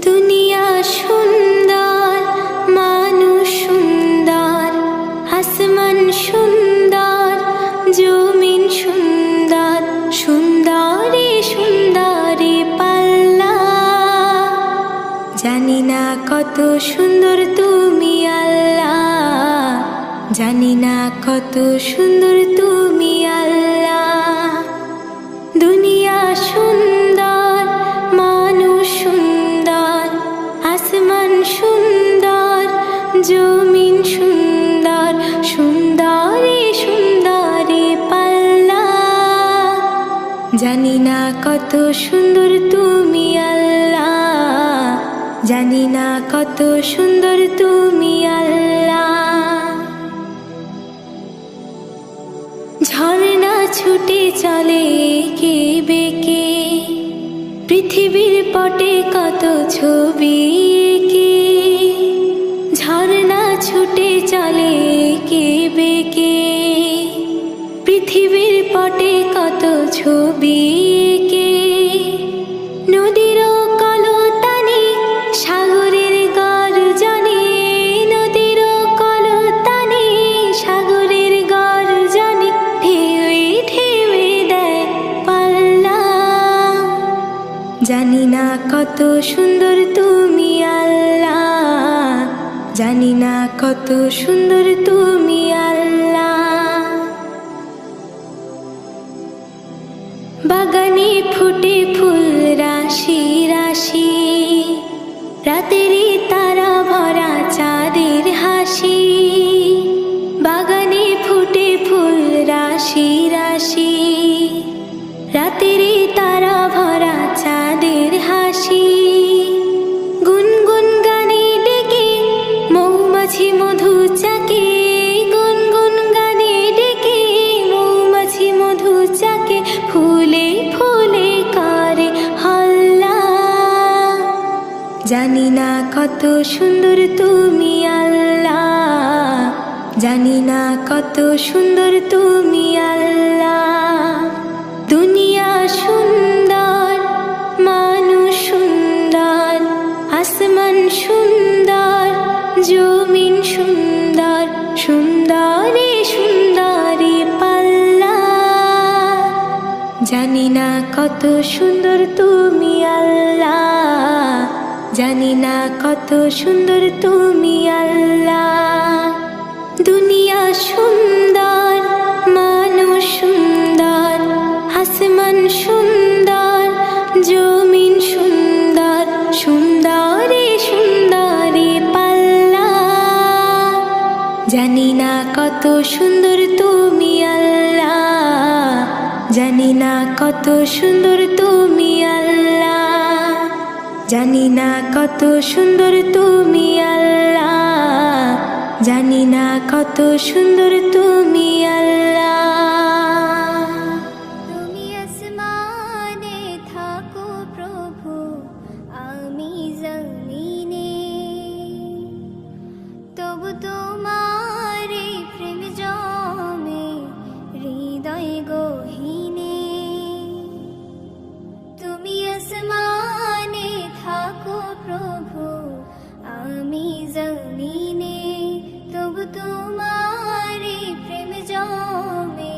দুনিয়া সুন্দর, মানুষ সুন্দর, আসমান সুন্দর, জমিন সুন্দর, সুন্দরে সুন্দরে পাল্লা। জানি না কত সুন্দর তুমি আল্লাহ, জানি না কত সুন্দর তুমি আল্লাহ। দুনিয়া সুন্দর, মানুষ সুন্দর, আসমান সুন্দর, জমিন সুন্দর, সুন্দরে সুন্দরে পাল্লা। জানি না কত সুন্দর তুমি আল্লাহ, জানি না কত সুন্দর তুমি আল্লাহ। ঝর্ণা ছুটে চলে এঁকে বেঁকে, পৃথিবীর পটে কত ছবি এঁকে। ঝর্ণা ছুটে চলে এঁকে বেঁকে, পৃথিবীর পটে কত ছবি এঁকে। নদীর কলতানে সাগরের গর্জনে, নদীর কলতানে সাগরের গর্জনে, ঢেউয়ে ঢেউয়ে দেয় পাল্লা। জানি না কত সুন্দর তুমি আল্লাহ, জানি না কত সুন্দর তুমি আল্লাহ। বাগানে ফুটে ফুল রাশি রাশি, রাতেরই তারা ভরা চাঁদের হাসি। বাগানে ফুটে ফুল রাশি রাশি, রাতেরই তারা ভরা চাঁদের হাসি। গুনগুন গানে ডেকে মৌমাছি মধু চাকে, গুনগুন গানে ডেকে মৌমাছি মধু চাকে। ফুলে ফুলে করে হল্লা। জানি না কত সুন্দর তুমি আল্লাহ, জানি না কত সুন্দর তুমি আল্লাহ। দুনিয়া সুন্দর, মানুষ সুন্দর, আসমান সুন্দর, জমিন সুন্দর, সুন্দরে সুন্দরে পাল্লা। জানি না কত সুন্দর তুমি আল্লাহ, জানি না কত সুন্দর তুমি আল্লাহ। দুনিয়া সুন্দর, মানুষ সুন্দর, আসমান সুন্দর, জমিন সুন্দর, সুন্দরে সুন্দরে পাল্লা। জানি না কত সুন্দর তুমি আল্লাহ, জানি না কত সুন্দর তুমি আল্লাহ। জানি না কত সুন্দর তুমি আল্লাহ, জানি না কত সুন্দর তুমি আল্লাহ। তুমি আসমানে থাকো প্রভু, আমি জমিনে, তবু তোমার এই প্রেম জমে হৃদয় গহীনে। তুমি আসমানে থাকো প্রভু, আমি জমিনে, তবু তোমার এই প্রেম জমে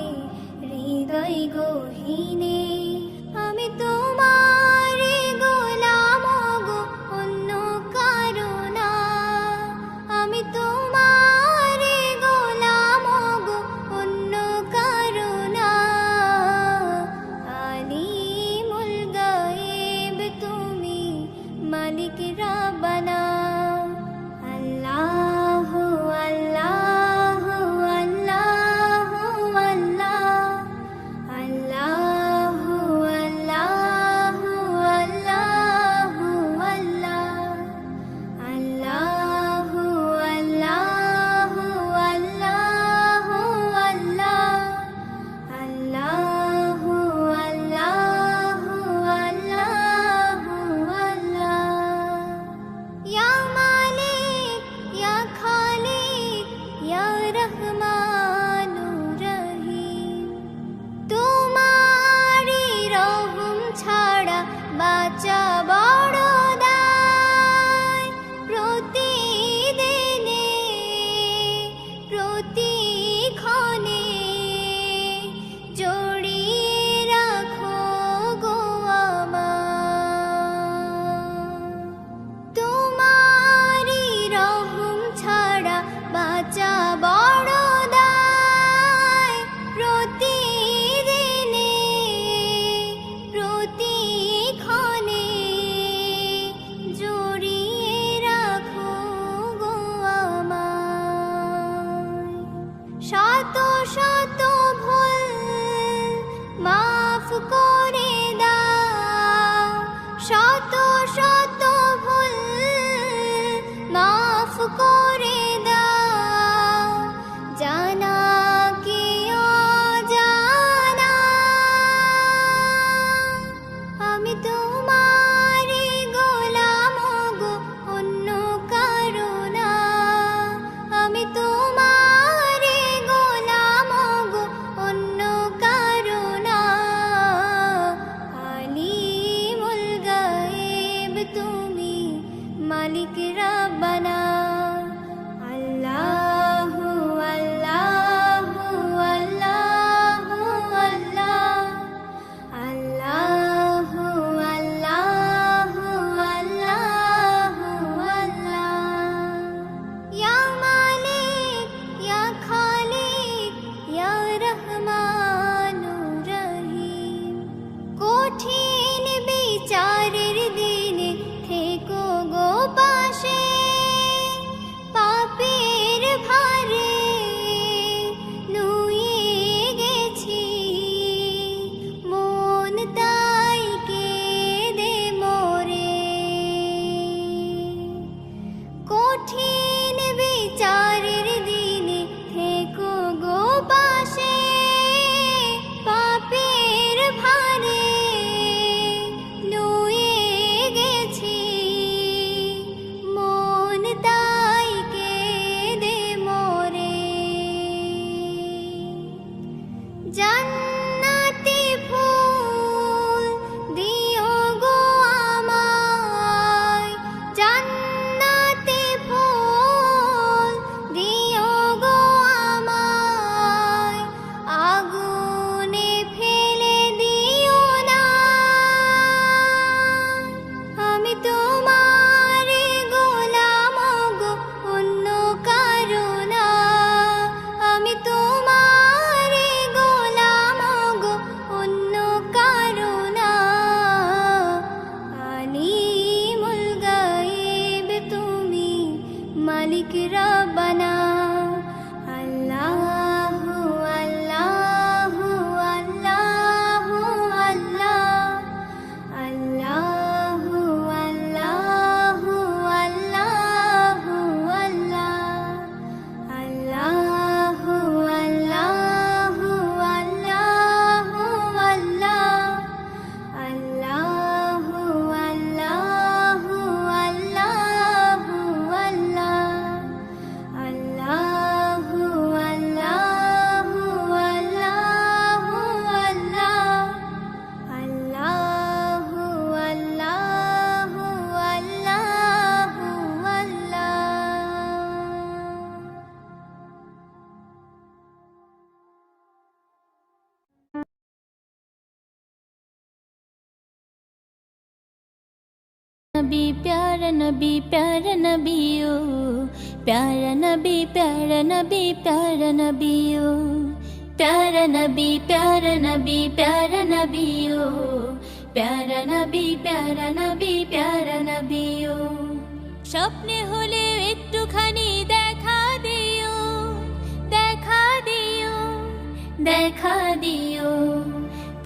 नबी प्यारा नबी प्यारा नबी ओ प्यारा नबी प्यारा नबी प्यारा नबी ओ प्यारा नबी प्यारा नबी प्यारा नबी ओ प्यारा नबी प्यारा नबी प्यारा नबी ओ স্বপ্নে হলে একটুখানি দেখা দিও দেখা দিও দেখা দিও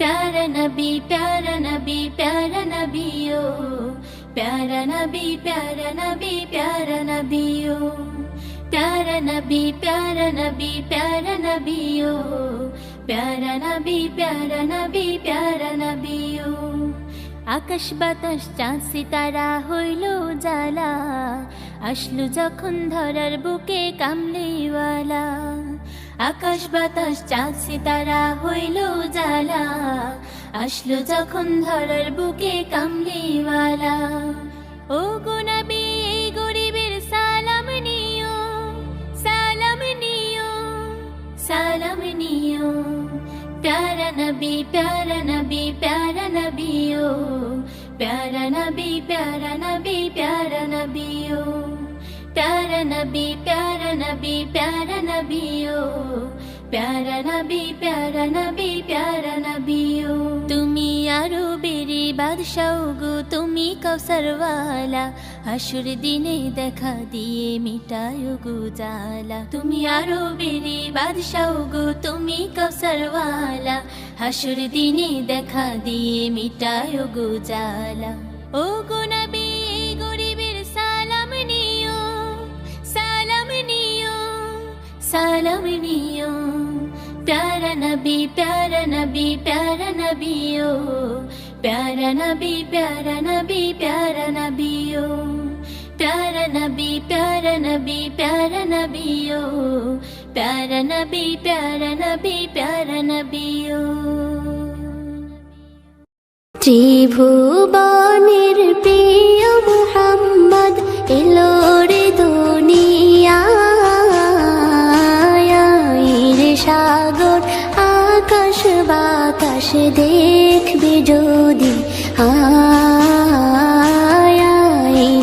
प्यारा नबी प्यारा नबी प्यारा नबी ओ प्यारा नबी प्यारा नबी प्यारा नबी ओ प्यारा नबी प्यारा नबी प्यारा नबी ओ प्यारा नबी प्यारा नबी प्यारा नबी ओ আকাশ বাতাস চাঁদ সিতারা হইল জালা আসলো যখন ধরার বুকে কামলিওয়ালা আকাশ বাতাস চাঁদ সিতারা হইল জালা আসলো যখন ধরার বুকে কামলিওয়ালা ও গো নবী এই গরিবের সালাম নিও সালাম নিও সালাম নিও प्यारा नबी प्यारा नबी प्यारा नबी ओ प्यारा नबी प्यारा नबी प्यारा नबी ओ प्यारा नबी प्यारा नबी प्यारा नबी ओ प्यारा नबी प्यारा नबी प्यारा नबी ओ তুমি আরবেরি বাদশাহ গো তুমি কাউসারওয়ালা হাসুর দিনে দেখা দিয়ে মিটায়ো গো জালা তুমি আরবেরি বাদশাহ গো তুমি কাউসারওয়ালা হাসুর দিনে দেখা দিয়ে মিটায়ো গো জালা ও গো নবী এই গরিবের সালাম নিও সালাম নিও সালাম নিও प्यारा नबी प्यारा नबी प्यारा नबी ओ प्यारा नबी प्यारा नबी प्यारा नबी ओ प्यारा नबी प्यारा नबी प्यारा नबी ओ प्यारा नबी प्यारा नबी प्यारा नबी ओ ত্রিভুবনের প্রিয় মুহাম্মদ এলো রে দুনিয়ায় সাগর আকাশ বাতাস দেখবে যদি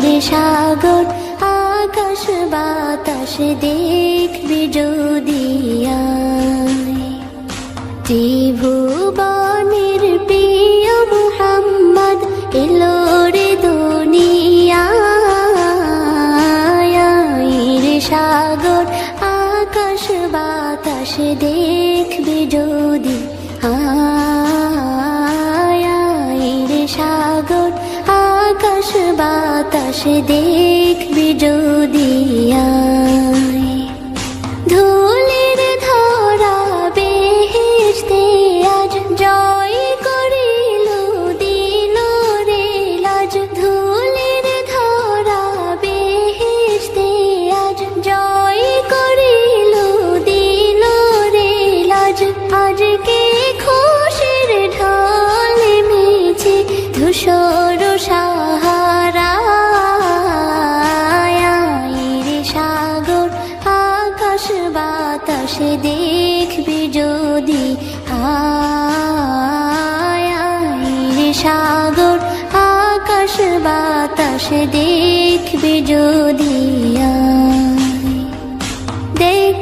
রে সাগর আকাশ বাতাস দেখবে যদি ত্রিভুবনের প্রিয় মুহাম্মদ এলো রে দুনিয়ায় সাগর আকাশ বাতাস দেখবে যদি রে সাগর আকাশ বাতাস দেখবে যদি ধুলির ধরা বেহেশতে আজ জয় করিল দিল রে লাজ ধুলির ধরা বেহেশতে আজ জয় করিল দিল রে লাজ আজকে খুশির ঢল মেছে ধূসর সাহারা রে সাগর আকাশ বাতাস দেখবে যদি রে সাগর আকাশ বাতাস দেখবে যদি দেখ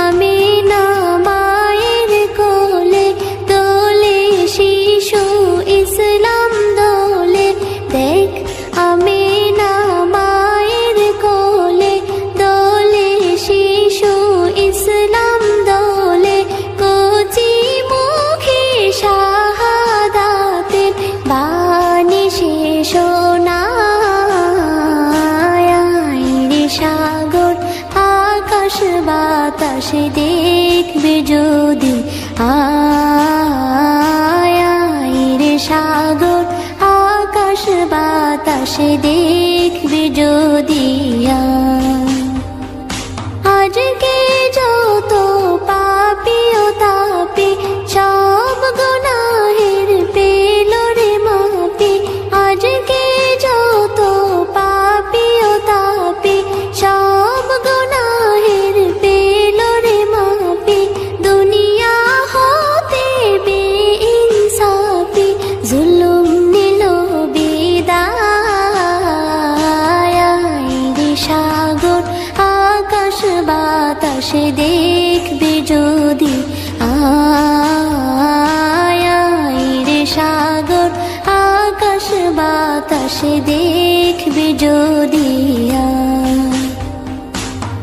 আমি না মায়ের কোলে দোলে শিশু ইসলাম দোলে দেখ আমি না মায়ের কোলে দোলে শিশু ইসলাম দোলে কচি মুখে শাহাদাতের বাণী শেষ রে সাগর আকাশ বাতাস দেখবে যদি রে সাগর আকাশ বাতাস দেখবে যদি আজকে যত পাপী ও তাপী সব গুনাহের পেল রে মাপি আজকে যত পাপী ও তাপী সব গুনাহের পেল রে মাপি দুনিয়া হতে বেইনসাফি জুলুম নিল বিদায় বাতাসে দেখবে যদি আয় রে সাগর আকাশ বাতাসে দেখবে যদি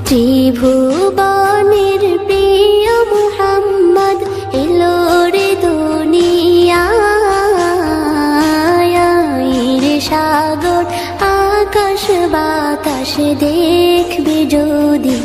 ত্রিভুবনের প্রিয় মুহাম্মদ এলো রে দুনিয়ায় রে সাগর আকাশ বাতাসে দেখবে যদি